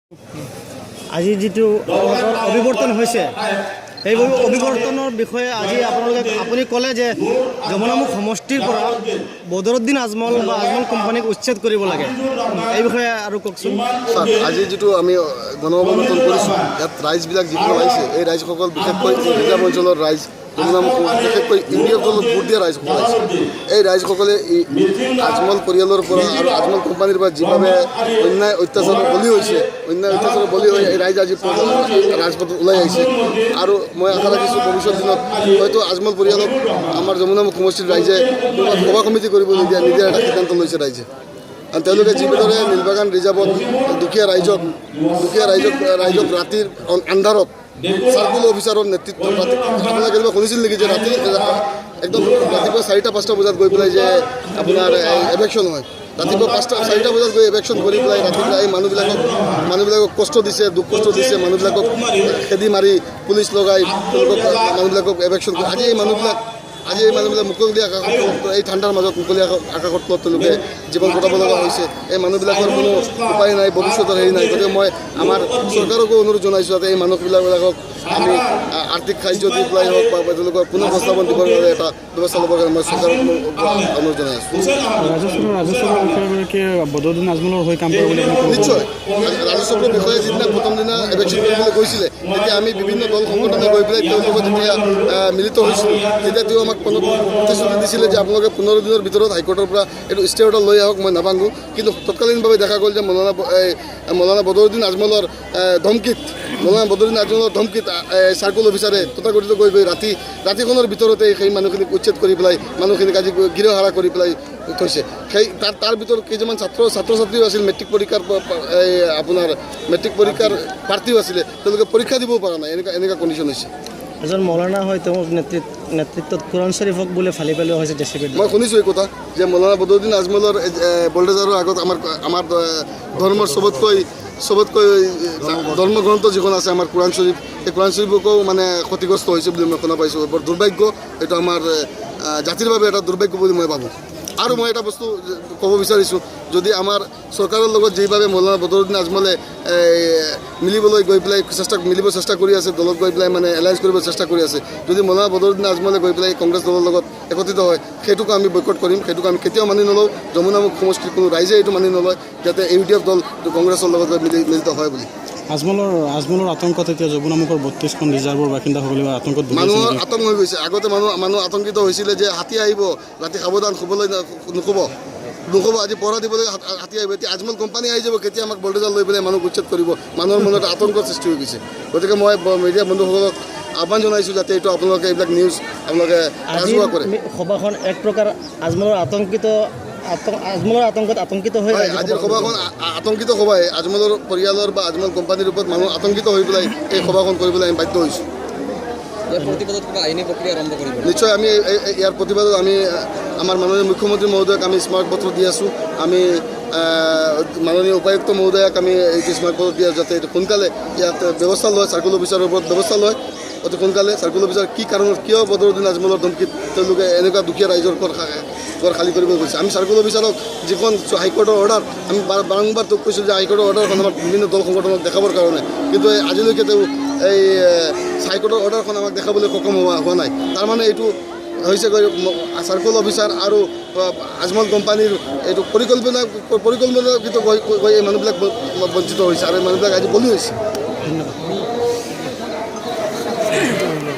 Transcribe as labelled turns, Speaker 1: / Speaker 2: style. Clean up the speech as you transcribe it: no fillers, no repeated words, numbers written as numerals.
Speaker 1: আজি যিটো অভিৱৰ্তন হৈছে সেই অভিৱৰ্তনৰ বিষয়ে আজি আপুনি ক'লে যে যমুনামুখ সমষ্টিৰ পৰা বদৰুদ্দিন আজমল বা আজমল কোম্পানীক উচ্ছেদ কৰিব লাগে, এই বিষয়ে আৰু কওকচোন।
Speaker 2: আজি যিটো আমি গণ অভিৱৰ্তন কৰিছোঁ, ইয়াত ৰাইজবিলাক যিবোৰ আহিছে, এই ৰাইজসকল বিশেষকৈ ৰিজাৰ্ভ অঞ্চলৰ ৰাইজ, যমুনামুখ বিশেষকৈ ইউডিএফ দলত ভোট দিয়া ৰাইজসকল আহিছে। এই ৰাইজসকলে আজমল পৰিয়ালৰ পৰা আৰু আজমল কোম্পানীৰ পৰা যিভাৱে অন্যায় অত্যাচাৰৰ বলি হৈছে, অন্যায় অত্যাচাৰৰ বলি হৈ এই ৰাইজ আজি ৰাজপথত ওলাই আহিছে। আৰু মই আশা ৰাখিছোঁ ভৱিষ্যত দিনত হয়তো আজমল পৰিয়ালক আমাৰ যমুনামুখ সমষ্টিৰ ৰাইজে সভা সমিতি কৰিব নিদিয়া এটা সিদ্ধান্ত লৈছে ৰাইজে। আৰু তেওঁলোকে যিদৰে নীলবাগান ৰিজাৰ্ভত দুখীয়া ৰাইজক ৰাতিৰ আন্ধাৰত চাৰ্কুল অফিচাৰৰ নেতৃত্বত আপোনালোকে কেতিয়াবা শুনিছিল নেকি যে ৰাতি একদম ৰাতিপুৱা 4-5টা বজাত গৈ পেলাই যে আপোনাৰ এভেকশ্যন হয়, ৰাতিপুৱা 4টা বজাত গৈ এভেকশ্যন কৰি পেলাই ৰাতিপুৱা এই মানুহবিলাকক কষ্ট দিছে, দুখ কষ্ট দিছে, মানুহবিলাকক খেদি মাৰি পুলিচ লগাই তেওঁলোকক মানুহবিলাকক এভেকশ্যন কৰি আজি এই মানুহবিলাক মুকলি আকাশত এই ঠাণ্ডাৰ মাজত মুকলি আকাশত তেওঁলোকে জীৱন কটাব লগা হৈছে। এই মানুহবিলাকৰ কোনো উপায় নাই, ভৱিষ্যতৰ হেৰি নাই। গতিকে মই আমাৰ চৰকাৰকো অনুৰোধ জনাইছোঁ যাতে এই মানুহবিলাকক আমি আৰ্থিক সাহায্য দি পেলাই হওক বা তেওঁলোকৰ পুনৰ সংস্থাপন দিবৰ বাবে এটা ব্যৱস্থা ল'বৰ কাৰণে মই চৰকাৰক অনুৰোধ জনাই আছোঁ।
Speaker 1: বদৰুদ্দিন আজমলৰ হৈ কাম কৰিব
Speaker 2: নিশ্চয় ৰাজস্বৰ বিষয়ে যিদিনা প্ৰথম দিনা এভেকশ্যন কৰিবলৈ গৈছিলে, তেতিয়া আমি বিভিন্ন দল সংগঠনে গৈ পেলাই তেওঁৰ লগত যেতিয়া মিলিত হৈছিলোঁ, তেতিয়া তেওঁ আমাক প্ৰতিশ্ৰুতি দিছিলে যে আপোনালোকে 15 দিনৰ ভিতৰত হাইকোৰ্টৰ পৰা এইটো ষ্টে অৰ্ডাৰ লৈ আহক, মই নাভাঙো। কিন্তু তৎকালীনভাৱে দেখা গ'ল যে মৌলানা বদৰুদ্দিন আজমলৰ ধমকিত চাৰ্কুল অফিচাৰে তথাকথিত গৈ ৰাতিখনৰ ভিতৰতে সেই মানুহখিনিক উচ্ছেদ কৰি পেলাই মানুহখিনিক আজি গৃহহাৰা কৰি পেলাই থৈছে। তাৰ ভিতৰত কেইজনমান ছাত্ৰ ছাত্ৰীও আছিল, মেট্ৰিক পৰীক্ষাৰ প্ৰাৰ্থীও আছিলে, তেওঁলোকে পৰীক্ষা দিবও পৰা নাই, এনেকুৱা কণ্ডিশ্যন হৈছে।
Speaker 1: এজন মৌলানা হয়, তেওঁৰ নেতৃত্বত কোৰাণ শ্বৰীফক বোলে ফালি পেলোৱা হৈছে জেচিবি।
Speaker 2: মই শুনিছোঁ এই কথা যে মৌলানা বদৰুদ্দিন আজমলৰ বল্ডেজাৰৰ আগত আমাৰ ধৰ্মৰ চবতকৈ ধৰ্মগ্ৰন্থ যিখন আছে আমাৰ কোৰাণ শ্বৰীফ, সেই কোৰাণ শ্বৰীফকো মানে ক্ষতিগ্ৰস্ত হৈছে বুলি মই শুনা পাইছোঁ। বৰ দুৰ্ভাগ্য, এইটো আমাৰ জাতিৰ বাবে এটা দুৰ্ভাগ্য বুলি মই ভাবোঁ। আৰু মই এটা বস্তু ক'ব বিচাৰিছোঁ, যদি আমাৰ চৰকাৰৰ লগত যিভাৱে মৌলানা বদৰুদ্দিন আজমলে মিলিবলৈ গৈ পেলাই মিলিব চেষ্টা কৰি আছে, দলত গৈ পেলাই মানে এলায়েন্স কৰিব চেষ্টা কৰি আছে, যদি মৌলানা বদৰুদ্দিন আজমলে গৈ পেলাই কংগ্ৰেছ দলৰ লগত একত্ৰিত হয়, সেইটোকো আমি বয়কট কৰিম। সেইটোকো আমি কেতিয়াও মানি নলওঁ। যমুনামুখ সমষ্টিৰ কোনো ৰাইজে এইটো মানি নলয় যাতে ইউডিএফ দল কংগ্ৰেছৰ লগত মিলিত হয় বুলি।
Speaker 1: আজমলৰ আতংকত এতিয়া যমুনামুখৰ 32খন ৰিজাৰ্ভৰ বাসিন্দাসকলে আতংকত
Speaker 2: মানুহৰ আতংক হৈ গৈছে। আগতে মানুহ আতংকিত হৈছিলে যে হাতী আহিব, ৰাতি সাৱধান শুবলৈ নুশুব, আজি পঢ়া দিবলৈ হাতী আহিব। এতিয়া আজমল কোম্পানী আহি যাব, কেতিয়া আমাক বল্ডেজাৰ লৈ পেলাই মানুহ উচ্ছেদ কৰিব। মানুহৰ মনত আতংকৰ সৃষ্টি হৈ গৈছে। গতিকে মই মিডিয়া বন্ধুসকলক আহ্বান জনাইছোঁ যাতে এইটো আপোনালোকে এইবিলাক নিউজ আপোনালোকে ৰাজহুৱা কৰে।
Speaker 1: সভাখন এক প্ৰকাৰ আজমলৰ আতংকত আতংকিত হৈ
Speaker 2: আজিৰ সভাখন আতংকিত সভাই আজমলৰ পৰিয়ালৰ বা আজমল কোম্পানীৰ ওপৰত মানুহ আতংকিত হৈ পেলাই এই সভাখন কৰিবলৈ আমি বাধ্য হৈছোঁ। নিশ্চয় আমি ইয়াৰ প্ৰতিবাদত আমি আমাৰ মাননীয় মুখ্যমন্ত্ৰী মহোদয়ক আমি স্মাৰকপত্ৰ দি আছোঁ। আমি মাননীয় উপায়ুক্ত মহোদয়ক আমি এইটো স্মাৰকপত্ৰ দি আছোঁ যাতে এইটো সোনকালে ইয়াত ব্যৱস্থা লয়, চাৰ্কুল অফিচাৰৰ ওপৰত ব্যৱস্থা লয় অতি সোনকালে। চাৰ্কুল অফিচাৰ কি কাৰণত, কিয় বদৰুদ্দিন আজমলৰ ধমকিত তেওঁলোকে এনেকুৱা দুখীয়া ৰাইজৰ ঘৰ খালী কৰিব গৈছে। আমি চাৰ্কুল অফিচাৰক যিখন হাইকোৰ্টৰ অৰ্ডাৰ, আমি বাৰম্বাৰ তোক কৈছোঁ যে হাইকোৰ্টৰ অৰ্ডাৰখন আমাৰ বিভিন্ন দল সংগঠনক দেখাবৰ কাৰণে, কিন্তু আজিলৈকে তেওঁ এই হাইকোৰ্টৰ অৰ্ডাৰখন আমাক দেখাবলৈ সক্ষম হোৱা নাই। তাৰমানে এইটো হৈছে চাৰ্কুল অফিচাৰ আৰু আজমল কোম্পানীৰ এইটো পৰিকল্পনাকৃত এই মানুহবিলাক বঞ্চিত হৈছে আৰু এই মানুহবিলাক আজি বলি হৈছে।
Speaker 1: ধন্যবাদ।